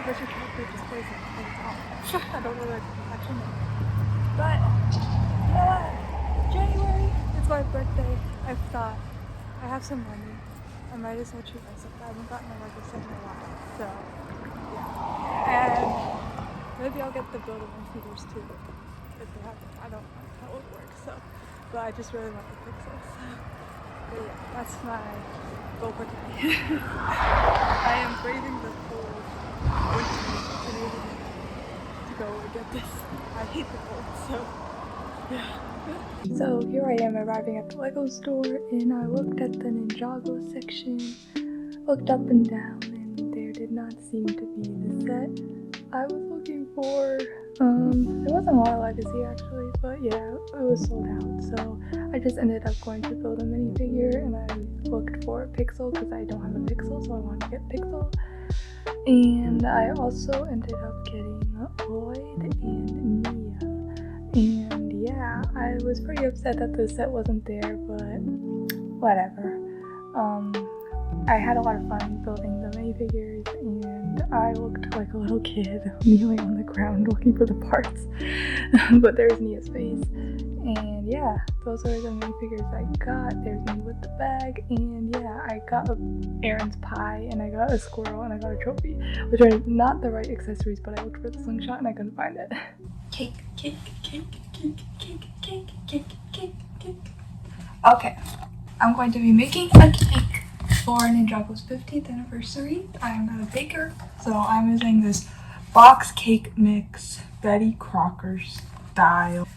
because your character just plays it like top. I don't know the actual name. But you know what? January is my birthday. I thought I have some money. I might as well treat myself. I haven't gotten a Lego set in a while. So yeah. And maybe I'll get the Build a Min figures too. If they have it. I don't know how it would work. So but I just really want the pixels. But yeah, that's my goal for today. I am braving the cold winter to go and get this. I hate the cold, so yeah. So here I am arriving at the Lego store, and I looked at the Ninjago section, looked up and down, and there did not seem to be the set I was looking for. There wasn't a lot of legacy actually, but yeah, it was sold out. So I just ended up going to build a minifigure, and I looked for a pixel because I don't have a pixel, so I wanted to get pixel. And I also ended up getting Lloyd and Mia. And yeah, I was pretty upset that the set wasn't there, but whatever. I had a lot of fun building the minifigures, and I looked like a little kid kneeling on the ground looking for the parts. But there's Nia's face. And yeah, those are the minifigures I got. There's me with the bag, and yeah, I got Aaron's pie, and I got a squirrel, and I got a trophy, which are not the right accessories, but I looked for the slingshot and I couldn't find it. Cake, cake, cake, cake, cake, cake, cake, cake, cake. Okay, I'm going to be making a cake for Ninjago's 15th anniversary. I'm not a baker, so I'm using this box cake mix, Betty Crocker style.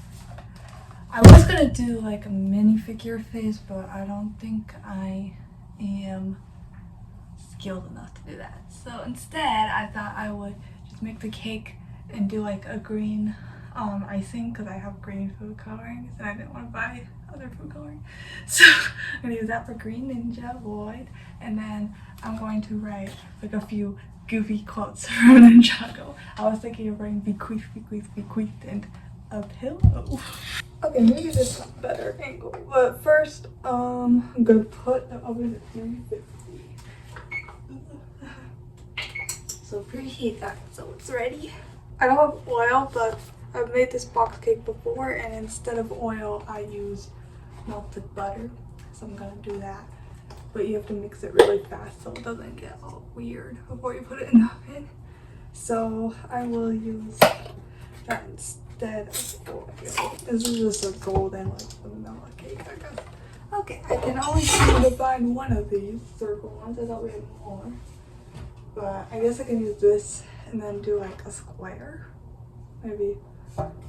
I was gonna do like a minifigure face, but I don't think I am skilled enough to do that. So instead, I thought I would just make the cake and do like a green icing, because I have green food colorings and I didn't want to buy other food coloring. So I'm gonna use that for green Ninja Lloyd, and then I'm going to write like a few goofy quotes from Ninjago. I was thinking of writing bequeath, bequeath, bequeathed, and a pillow. Okay, maybe this is a better angle, but first I'm gonna put the oven at 350. So preheat that so it's ready. I don't have oil, but I've made this box cake before, and instead of oil I use melted butter, so I'm gonna do that. But you have to mix it really fast so it doesn't get all weird before you put it in the oven. So I will use that instead of oil. This is just a golden like vanilla cake, I guess. Okay, I can only seem to find one of these circle ones. I thought we had more, but I guess I can use this and then do like a square. Maybe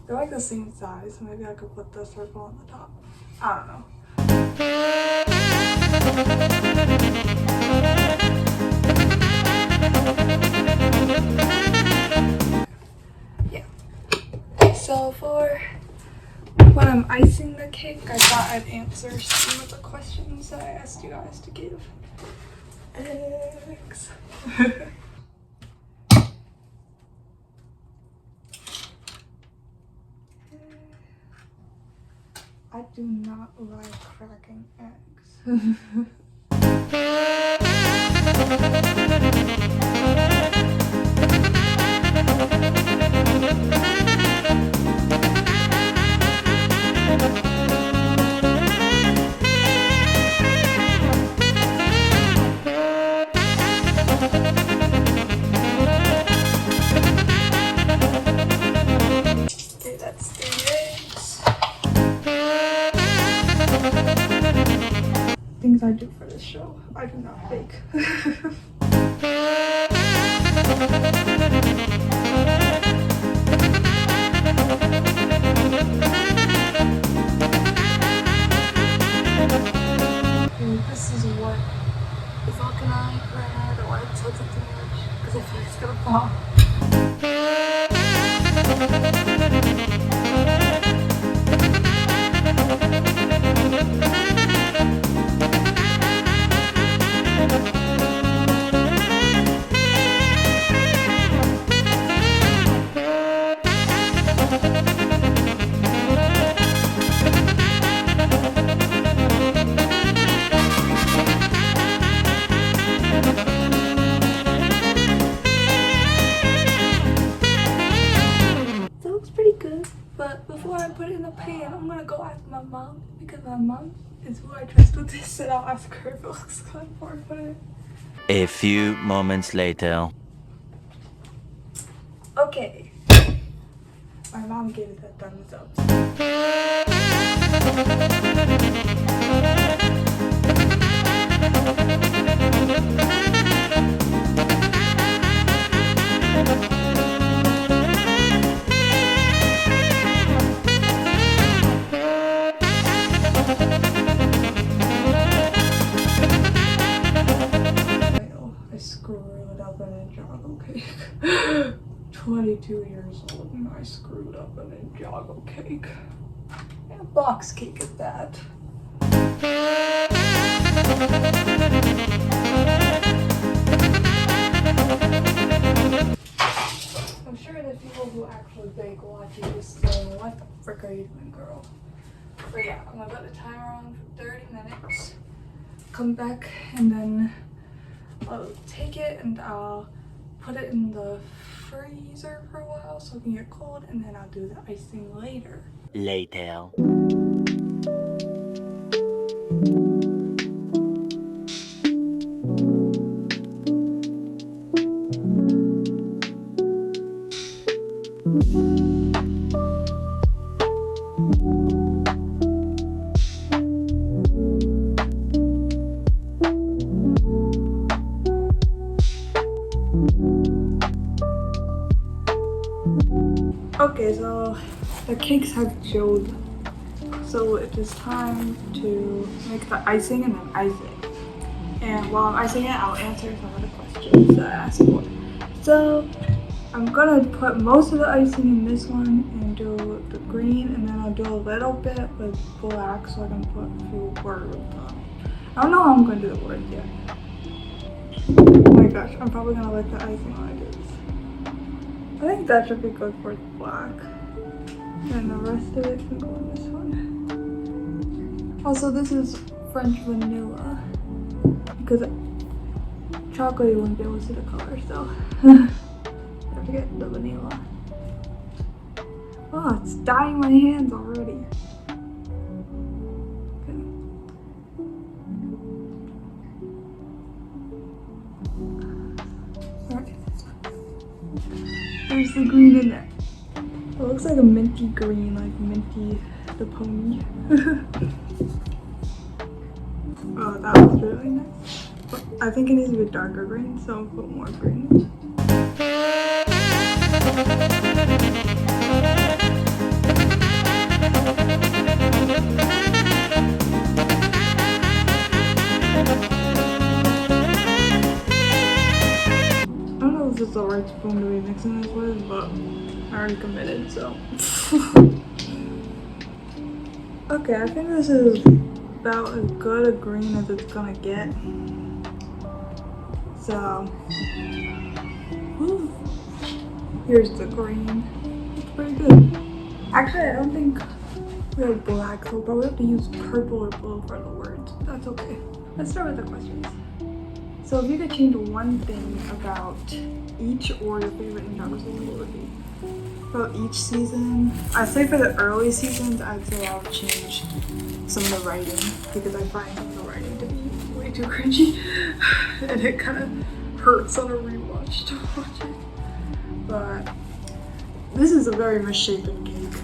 they're like the same size, so maybe I could put the circle on the top. I don't know. Yeah. So for when I'm icing the cake, I thought I'd answer some of the questions that I asked you guys to give. Eggs. I do not like cracking eggs. Okay, that's 3 eggs. Things I do for this show. I do not bake. This is what the vulcanite bread, or it tilts it too much because I feel like it's gonna fall. my mom because my mom is who I trust with this, and I'll ask her if it looks good before I put it. A few moments later. Okay. My mom gave it a thumbs up. I screwed up a Ninjago cake. 22 years old and I screwed up a Ninjago cake. And a box cake at that. I'm sure the people who actually bake watching this saying, what the frick are you doing, girl? But yeah, I'm gonna put the timer on for 30 minutes. Come back and then I'll take it and I'll put it in the freezer for a while so it can get cold, and then I'll do the icing later. Later. Okay, so the cakes have chilled, so it is time to make the icing and then ice it. And while I'm icing it, I'll answer some of the questions that I asked for. So I'm gonna put most of the icing in this one and do the green, and then I'll do a little bit with black so I can put a few words on it. I don't know how I'm gonna do the words yet. Oh my gosh, I'm probably gonna let the icing when I do this. I think that should be good for black. And the rest of it can go in this one. Also, this is French vanilla. Because chocolate you wouldn't be able to see the color, so I forget the vanilla. Oh, it's dyeing my hands already. Okay. Alright. There's the green in there. It looks like a minty green, like Minty the pony. Oh, that was really nice. But I think it needs to be a darker green, so I'll put more green. I don't know if this is the right spoon to be mixing this with, but I already committed, so. Okay, I think this is about as good a green as it's gonna get. So, whew. Here's the green. It's pretty good. Actually, I don't think we have black, so we'll probably have to use purple or blue for the words. That's okay. Let's start with the questions. So if you could change one thing about each or your favorite Ninjago season, what would it be? About each season, I'd say for the early seasons, I'd say I'll change some of the writing because I find some of the writing to be way too cringy and it kind of hurts on a rewatch to watch it. But this is a very misshapen cake.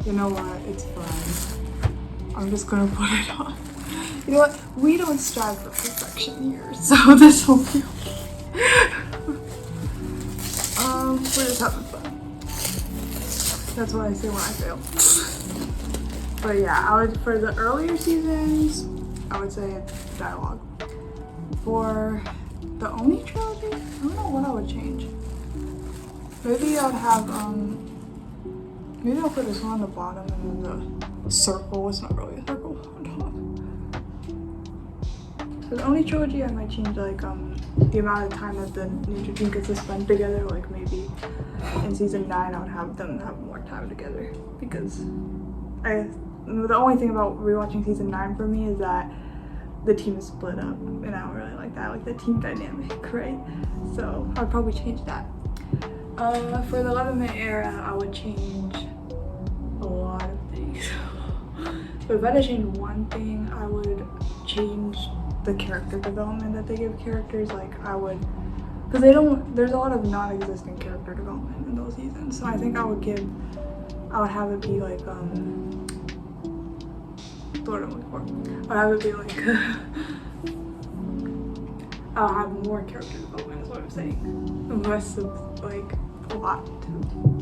You know what? It's fine. I'm just gonna put it on. You know what? We don't strive for perfection here, so this will be okay. We're just having fun. That's what I say when I fail. But yeah, I would, for the earlier seasons, I would say dialogue. For the Oni trilogy, I don't know what I would change. Maybe I would have, maybe I'll put this one on the bottom and then the circle, it's not really a circle, on top. For the Oni trilogy, I might change like, the amount of time that the ninja team gets to spend together. Like maybe in season 9 I would have them have more time together, because the only thing about rewatching season 9 for me is that the team is split up and I don't really like that, like the team dynamic, right? So I would probably change that. For the 11-minute era, I would change a lot of things. But if I had to change one thing, I would change the character development that they give characters. Like I would, because there's a lot of non-existent character development in those seasons. So I think I would have it be like, what I'm looking for. I would have it be like, I'll have more character development is what I'm saying. Less of like plot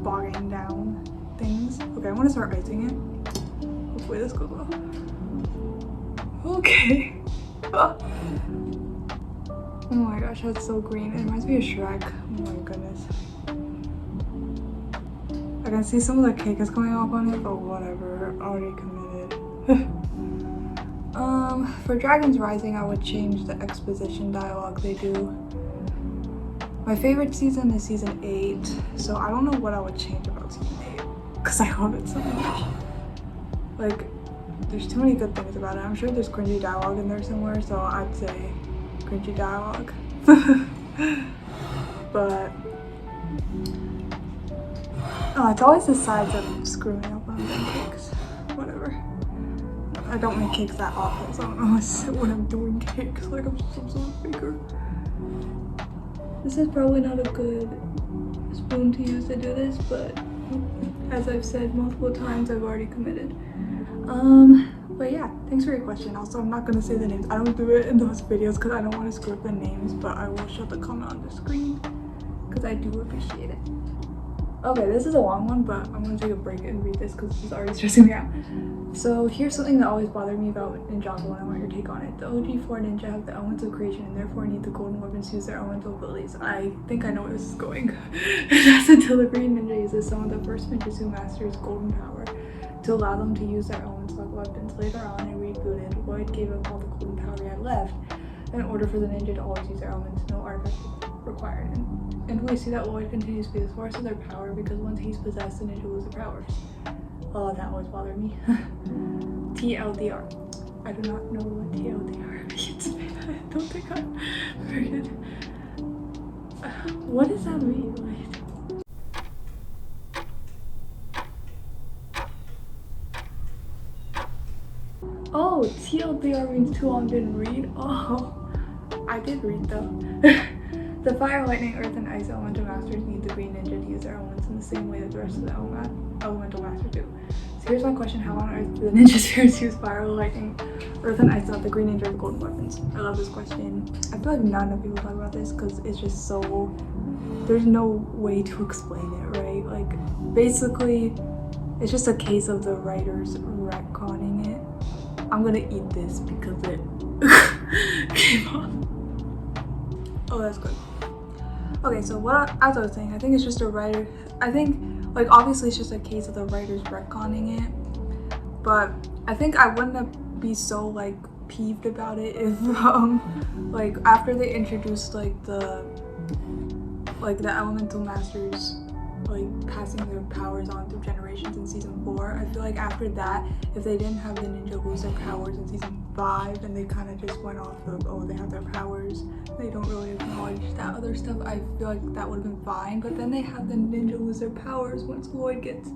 bogging down things. Okay, I want to start icing it. Hopefully this goes well. Okay. Oh my gosh, that's so green. It reminds me of Shrek. Oh my goodness. I can see some of the cake is coming off on it, but whatever. Already committed. For Dragons Rising, I would change the exposition dialogue they do. My favorite season is season 8, so I don't know what I would change about season 8 because I love it so much. Like, there's too many good things about it. I'm sure there's cringy dialogue in there somewhere, so I'd say cringy dialogue. But it's always the sides of screwing up on them cakes. Whatever. I don't make cakes that often, so I don't know when I'm doing cakes. Like I'm some sort of baker. This is probably not a good spoon to use to do this, but as I've said multiple times, I've already committed. But yeah, thanks for your question. Also, I'm not gonna say the names. I don't do it in those videos because I don't want to screw up the names, but I will show the comment on the screen because I do appreciate it. Okay, this is a long one, but I'm gonna take a break and read this because this is already stressing me out. So here's something that always bothered me about Ninjago, and I want your take on it. The OG 4 ninja have the elements of creation and therefore need the golden weapons to use their elemental abilities. I think I know where this is going. That's until the green ninja uses some of the first ninjas who masters golden power to allow them to use their elements like weapons. Later on, in rebooted, Lloyd gave up all the golden power he had left in order for the ninja to always use their elements, no artifact required. And we see that Lloyd continues to be the source of their power because once he's possessed, the ninja loses their powers. Oh, that always bothered me. TLDR. I do not know what TLDR means. I don't think I'm very good. What does that mean? Like, oh, TLDR means too long didn't read. Oh, I did read though. The fire, lightning, earth, and ice elemental masters need the green ninja to use their elements in the same way that the rest of the elemental masters do. So here's my question: how on earth do the ninja spirits use fire, lightning, earth, and ice without the green ninja or the golden weapons? I love this question. I feel like not enough people talk about this because it's just so. There's no way to explain it, right? Like, basically, it's just a case of the writers retconning it. I'm gonna eat this because it came off. Oh, that's good. Okay, so as I was saying, I think it's just a writer. I think, like, obviously it's just a case of the writers retconning it. But I think I wouldn't be so, like, peeved about it if, like, after they introduced, like, the elemental masters, like, passing their powers on through generations in season 4, I feel like after that, if they didn't have the ninja lose their powers in season 5 and they kind of just went off of, oh, they have their powers, they don't really acknowledge that other stuff, I feel like that would have been fine. But then they have the ninja lose their powers once Lloyd gets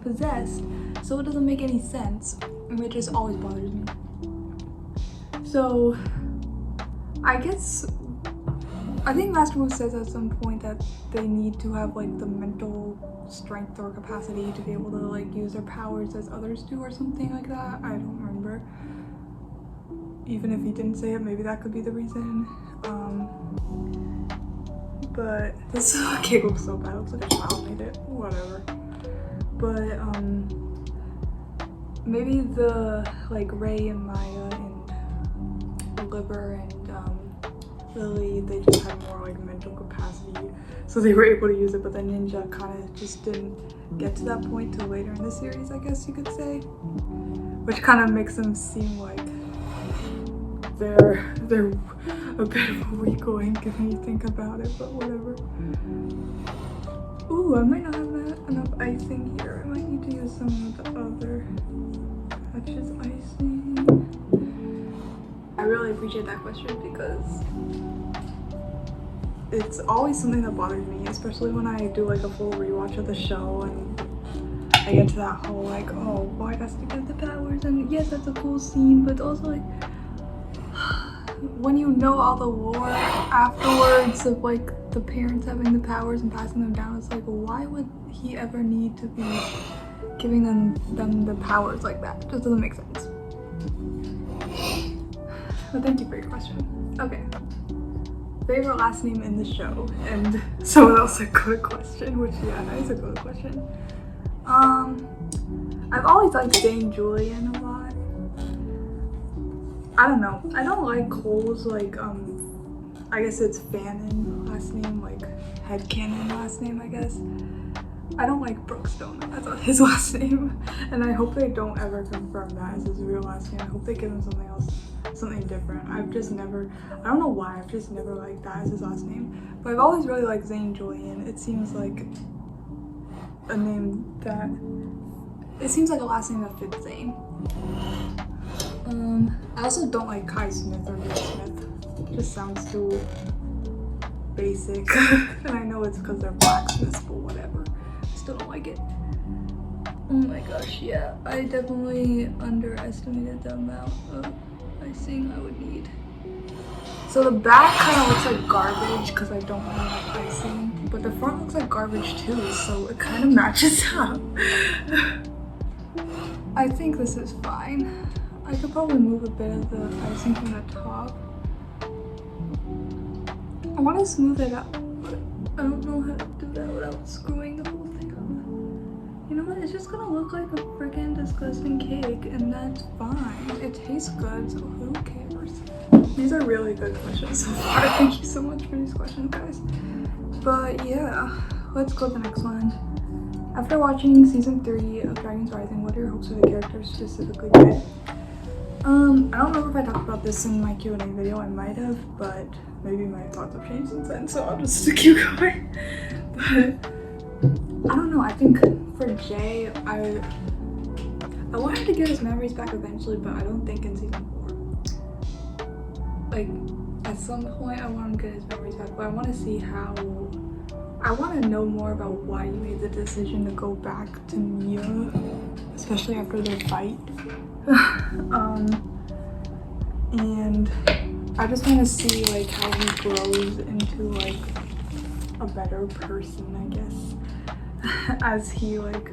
possessed, so it doesn't make any sense, and it just always bothers me. So I think Master Wu says at some point that they need to have, like, the mental strength or capacity to be able to, like, use their powers as others do or something like that. I don't remember. Even if he didn't say it, maybe that could be the reason. But this cake looks so bad. It looks like a child made it. Whatever. But maybe the, like, Ray and Maya and Liber and Lily, they just had more, like, mental capacity, so they were able to use it, but the ninja kind of just didn't get to that point till later in the series, I guess you could say, which kind of makes them seem like they're a bit of a weak link if you think about it, but whatever. Ooh, I might not have enough icing here. I might need to use some of the other touches icing. I really appreciate that question because it's always something that bothers me, especially when I do, like, a full rewatch of the show and I get to that whole like, oh, boy has to get the powers, and yes, that's a cool scene, but also like, when you know all the lore afterwards of like the parents having the powers and passing them down, it's like, why would he ever need to be giving them the powers like that? It just doesn't make sense. But thank you for your question. Okay. Favorite last name in the show, and someone else a good question, which yeah, that is a good question. I've always liked Zane Julian a lot. I don't know. I don't like Cole's like I guess it's Fannin last name, like headcanon last name, I guess. I don't like Brookstone. That's his last name, and I hope they don't ever confirm that as his real last name. I hope they give him something else, something different. I don't know why, I've just never liked that as his last name. But I've always really liked Zane Julian. It seems like a name that, it seems like a last name that fits Zane. I also don't like Kai Smith or Will Smith. It just sounds too basic. And I know it's because they're blacksmiths, but whatever. I still don't like it. Oh my gosh, yeah. I definitely underestimated the amount of icing I would need. So the back kind of looks like garbage because I don't have icing, but the front looks like garbage too, so it kind of matches up. I think this is fine. I could probably move a bit of the icing from the top. I want to smooth it out, but I don't know how to do that without screwing the whole thing up. You know what? It's just gonna look like a freaking disgusting cake, and that's fine. It tastes good, so who cares? These are really good questions so far. Thank you so much for these questions, guys. But yeah, let's go to the next one. After watching season 3 of Dragons Rising, what are your hopes for the characters specifically today? I don't remember if I talked about this in my Q&A video. I might have, but maybe my thoughts have changed since then, so I'll just keep going. But I don't know. I think for Jay, I want him to get his memories back eventually, but I don't think in season 4. Like, at some point, I want him to get his memories back, but I want to see how. I want to know more about why he made the decision to go back to Mia, especially after their fight. And I just want to see like how he grows into like a better person, I guess, as he like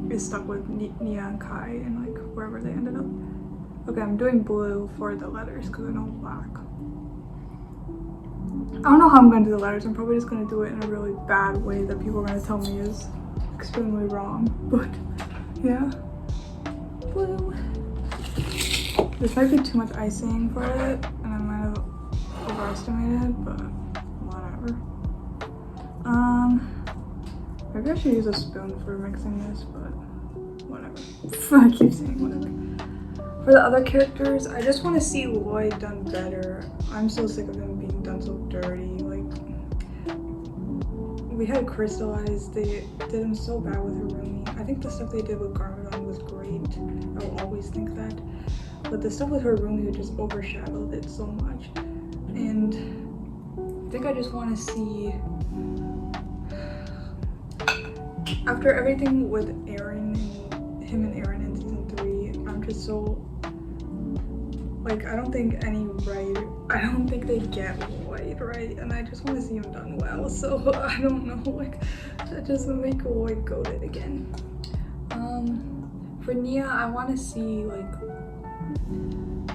is stuck with Nia and Kai and like wherever they ended up. Okay, I'm doing blue for the letters because I know black. I don't know how I'm going to do the letters. I'm probably just going to do it in a really bad way that people are going to tell me is extremely wrong. But yeah, blue. This might be too much icing for it, and I might have overestimated, but whatever. Maybe I should use a spoon for mixing this, but whatever. I keep saying whatever. For the other characters, I just want to see Lloyd done better. I'm so sick of him being done so dirty. Like, we had Crystallized. They did him so bad with Harumi. I think the stuff they did with Garmadon was great. I will always think that. But the stuff with Harumi just overshadowed it so much. And I think I just want to see, after everything with Aaron and him and Aaron in season 3, I'm just so, like, I don't think they get Lloyd right, and I just want to see him done well, so I don't know, like, that doesn't make Lloyd goated again. For Nia, I want to see, like,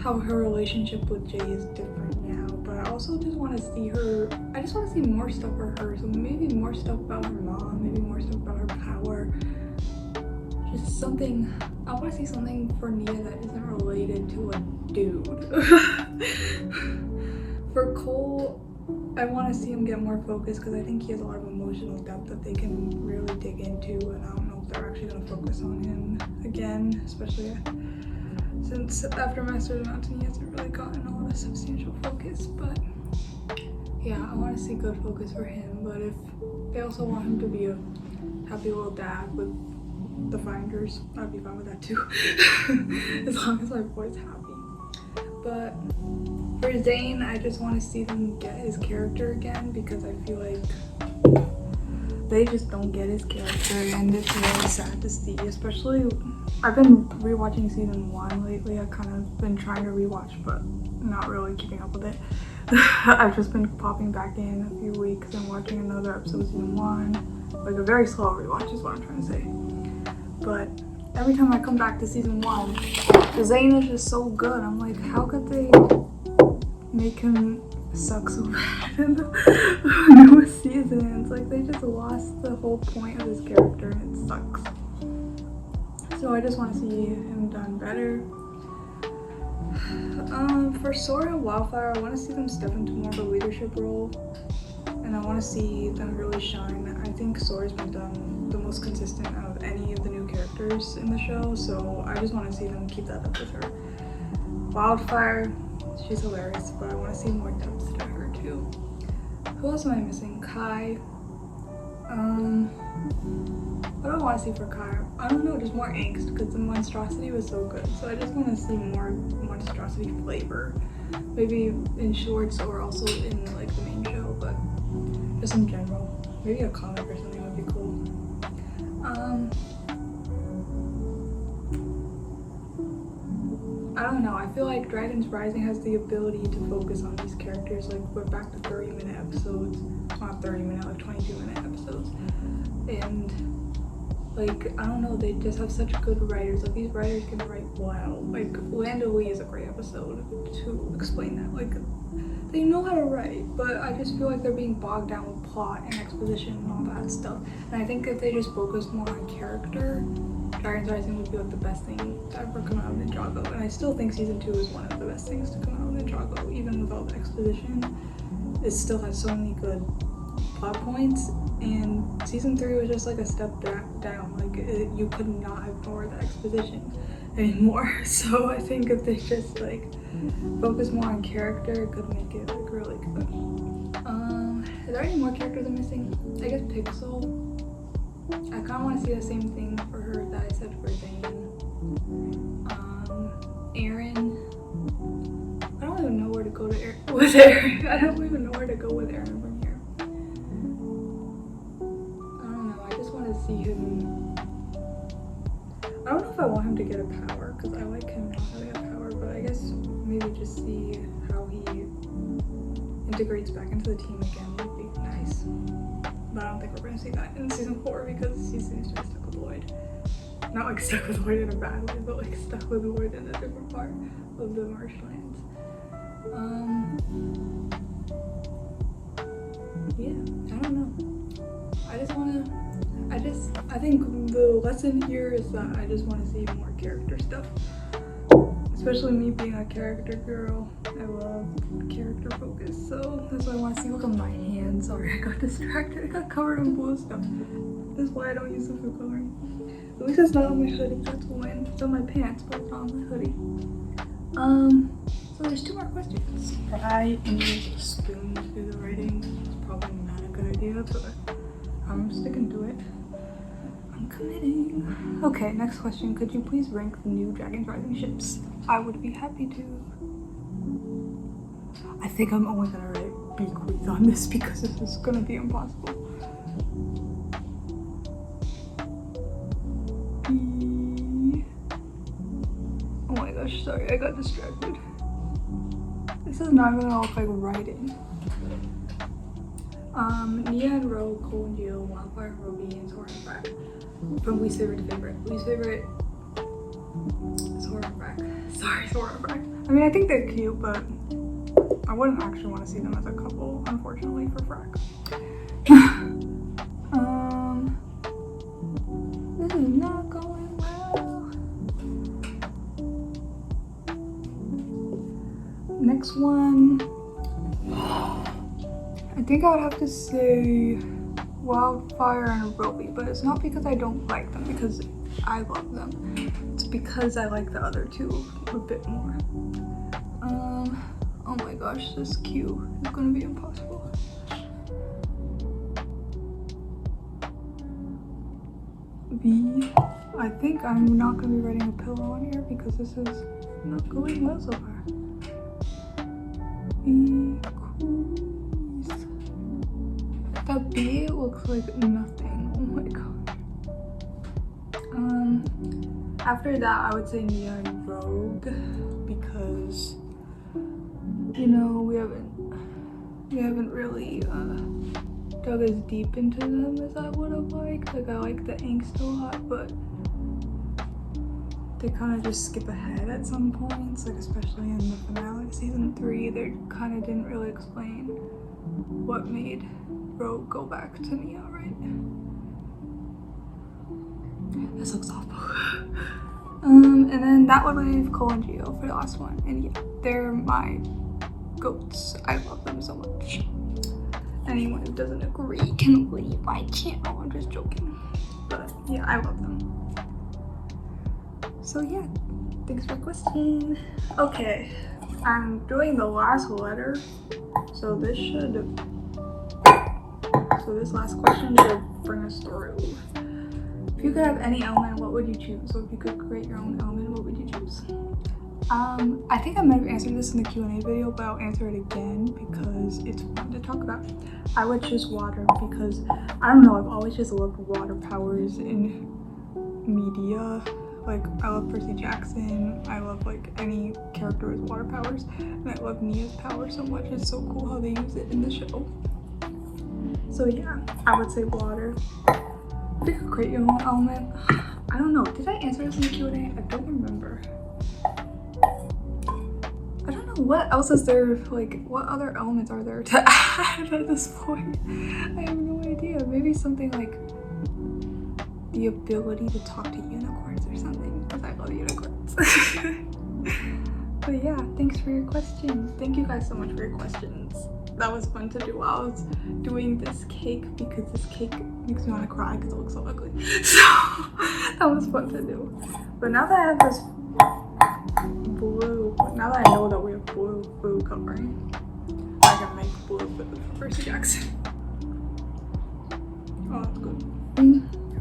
how her relationship with Jay is different now, but I also just want to see her, I just want to see more stuff for her, so maybe more stuff about her mom, maybe more stuff about her power, just something. I want to see something for Nia that isn't related to a dude. For Cole, I want to see him get more focused because I think he has a lot of emotional depth that they can really dig into, and I don't know if they're actually going to focus on him again, especially since after Master of the Mountain he hasn't really gotten a lot of substantial focus. But yeah, I want to see good focus for him, but if they also want him to be a happy little dad with the Finders, I'd be fine with that too. As long as my boy's happy. But for Zane, I just want to see him get his character again because I feel like they just don't get his character, and it's really sad to see. Especially, I've been rewatching season 1 lately. I've kind of been trying to rewatch, but not really keeping up with it. I've just been popping back in a few weeks and watching another episode of season 1. Like a very slow rewatch is what I'm trying to say. But every time I come back to season 1, Zayn is just so good. I'm like, how could they make him suck so bad in the newest seasons? Like, they just lost the whole point of his character and it sucks. So I just want to see him done better. For Sora and Wildfire, I want to see them step into more of a leadership role, and I want to see them really shine. I think Sora's been done the most consistent out of any of the new characters in the show, so I just want to see them keep that up with her. Wildfire, she's hilarious, but I want to see more depth to her too. Who else am I missing? Kai. What do I want to see for Kai? I don't know, just more angst, because the monstrosity was so good. So I just want to see more monstrosity flavor. Maybe in shorts or also in like the main show, but just in general. Maybe a comic or something would be cool. I don't know, I feel like Dragon's Rising has the ability to focus on these characters. Like, we're back to 30-minute episodes. Not 30-minute, like 22-minute episodes. And like, I don't know, they just have such good writers. Like, these writers can write well. Like, Lando Lee is a great episode to explain that. Like, they know how to write, but I just feel like they're being bogged down with plot and exposition and all that stuff. And I think if they just focused more on character, Dragon's Rising would be like the best thing to ever come out of Ninjago. And I still think season 2 is one of the best things to come out of Ninjago, even with all the exposition. It still has so many good plot points, and season 3 was just like a step down. Like, you could not ignore the exposition anymore. So I think if they just like focus more on character, it could make it like really good. Is there any more characters I'm missing? I guess Pixel. I kind of want to see the same thing for her that I said for Zayn. Aaron. I don't even know where to go to with Aaron. I don't even know where to go with Aaron from here. I don't know. I just want to see him. I don't know if I want him to get a power, because I like him not having a power, but I guess maybe just see how he integrates back into the team again would be nice. But I don't think we're going to see that in season 4, because he seems to be stuck with Lloyd. Not like stuck with Lloyd in a bad way, but like stuck with Lloyd in a different part of the marshlands. Yeah, I don't know. I think the lesson here is that I just want to see more character stuff. Especially me being a character girl, I love character focus, so that's why I want to see. Look at my hands. Sorry, I got distracted. I got covered in blue stuff. That's why I don't use the food coloring. At least it's not on my hoodie. That's when it's on my pants, but it's not on my hoodie. So there's 2 more questions. Try and use a spoon to do the writing. It's probably not a good idea, but I'm sticking to it. I'm committing. Okay, next question. Could you please rank the new Dragon's Rising ships? I would be happy to. I think I'm only gonna write B quiz on this because this is gonna be impossible. B. Oh my gosh, sorry, I got distracted. This is not even gonna look like writing. Nia and Ro, Cole and Jill, Wildfire, Ruby, and Sora and Frack. From least favorite to favorite. Least favorite, Sora and Frack. Sorry, Sora and Frack. I mean, I think they're cute, but I wouldn't actually want to see them as a couple, unfortunately, for Frack. This is not going well. Next one. I think I would have to say Wildfire and Ruby, but it's not because I don't like them, because I love them. It's because I like the other 2 a bit more. Oh my gosh, this Q is gonna be impossible. V. I think I'm not gonna be writing a pillow on here because this is not going well so far. V. Cruise. That B looks like nothing. my god. After that, I would say Nia and Rogue because, you know, we haven't really dug as deep into them as I would have liked. Like, I like the angst a lot, but they kind of just skip ahead at some points, like especially in the finale of season 3. They kind of didn't really explain what made Rogue go back to Nia, right? This looks awful. And then that would leave Cole and Gio for the last one. And yeah, they're my goats. I love them so much. Anyone who doesn't agree can leave my channel. I'm just joking. But yeah, I love them. So yeah, thanks for the question. Okay, I'm doing the last letter. So this last question should bring us through. If you could have any element, what would you choose? So if you could create your own element, what would you choose? I think I might have answered this in the Q&A video, but I'll answer it again because it's fun to talk about. I would choose water because, I don't know, I've always just loved water powers in media. Like, I love Percy Jackson, I love like any character with water powers, and I love Nia's power so much. It's so cool how they use it in the show. So yeah, I would say water. If you could create your own element, I don't know, did I answer this in the Q&A? I don't remember. I don't know, what else is there, like, what other elements are there to add at this point? I have no idea. Maybe something like the ability to talk to unicorns or something, because I love unicorns. But yeah, thanks for your questions. Thank you guys so much for your questions. That was fun to do while I was doing this cake, because this cake makes me want to cry because it looks so ugly. So that was fun to do. But now that I have this blue, now that I know that we have blue food coloring, I can make blue food for Percy Jackson. Oh, that's good.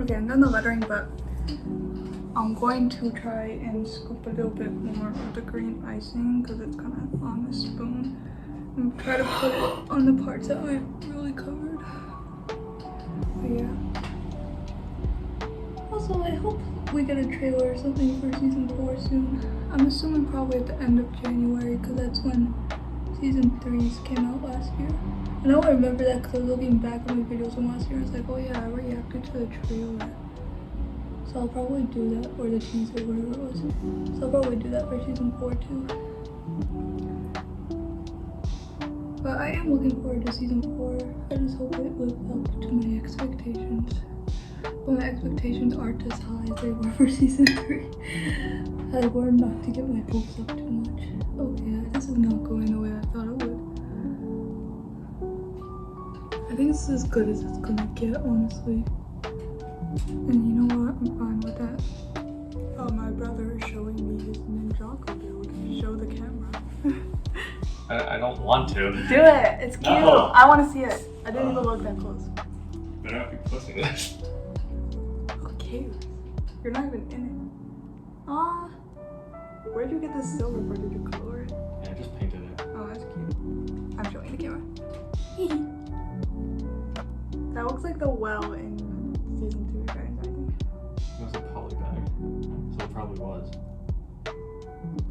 Okay, I'm done the lettering, but I'm going to try and scoop a little bit more of the green icing because it's kind of on the spoon, and try to put it on the parts that I really covered. But yeah. Also, I hope we get a trailer or something for season 4 soon. I'm assuming probably at the end of January because that's when season 3s came out last year. I know I remember that because I was looking back at my videos from last year. I was like, oh yeah, I reacted to the trailer. So I'll probably do that, or the teaser, whatever it was. So I'll probably do that for season 4 too. But I am looking forward to season 4. I just hope it lives up to my expectations. But my expectations aren't as high as they were for season 3. I learned not to get my hopes up too much. Okay, this is not going the way I thought it would. I think this is as good as it's gonna get, honestly. And you know what? I'm fine with that. Oh, my brother is showing me his Ninjago build. Show the camera. I don't want to. Do it! It's cute! No. I want to see it. I didn't even look that close. Better not be posting this. Who cares? You're not even in it. Aw. Where'd you get this silver for? Did you color it? Yeah, I just painted it. Oh, that's cute. I'm showing the camera. That looks like the well in season 2, guys, I think. It was a poly bag, so it probably was.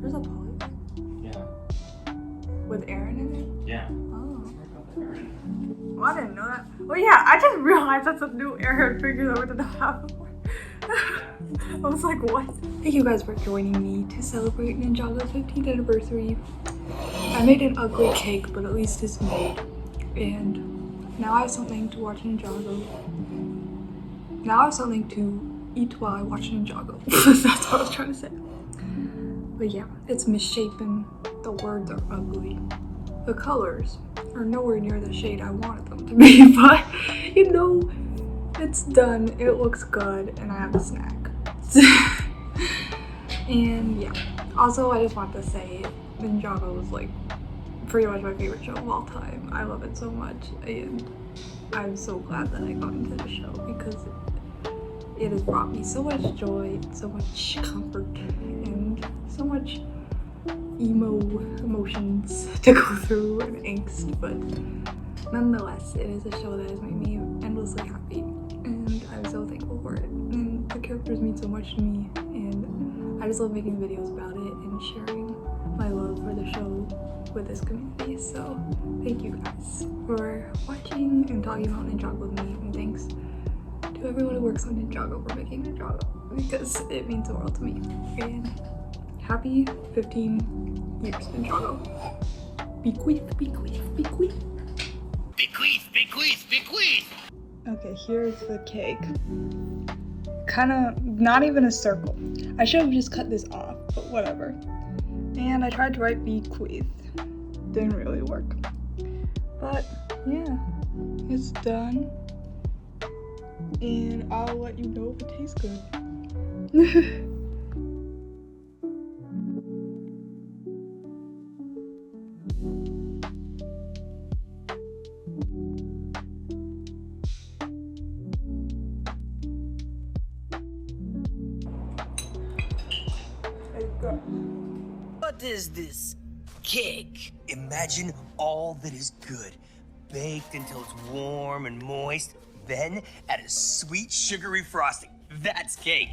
There's a poly bag? Yeah. With Aaron in it? Yeah. Oh. Well, I didn't know that. Well, yeah, I just realized that's a new Aaron figure that we didn't have before. I was like, what? Thank you guys for joining me to celebrate Ninjago's 15th anniversary. I made an ugly cake, but at least it's made. And now I have something to watch Ninjago. Now I have something to eat while I watch Ninjago. That's what I was trying to say. But yeah, it's misshapen. The words are ugly. The colors are nowhere near the shade I wanted them to be, but you know, it's done. It looks good, and I have a snack. And yeah, also I just want to say Ninjago is like pretty much my favorite show of all time. I love it so much, and I'm so glad that I got into the show because it has brought me so much joy, so much comfort, and so much emotions to go through and angst, but nonetheless, it is a show that has made me endlessly happy, and I'm so characters mean so much to me, and I just love making videos about it and sharing my love for the show with this community. So thank you guys for watching and talking about Ninjago with me, and thanks to everyone who works on Ninjago for making Ninjago, because it means the world to me. And happy 15 years Ninjago. Bequeath, bequeath, bequeath. Bequeath, bequeath, bequeath. Okay, here's the cake. Kind of not even a circle. I should have just cut this off, but whatever. And I tried to write bequeath. Didn't really work. But yeah, it's done. And I'll let you know if it tastes good. What is this? Cake. Imagine all that is good. Baked until it's warm and moist. Then add a sweet sugary frosting. That's cake.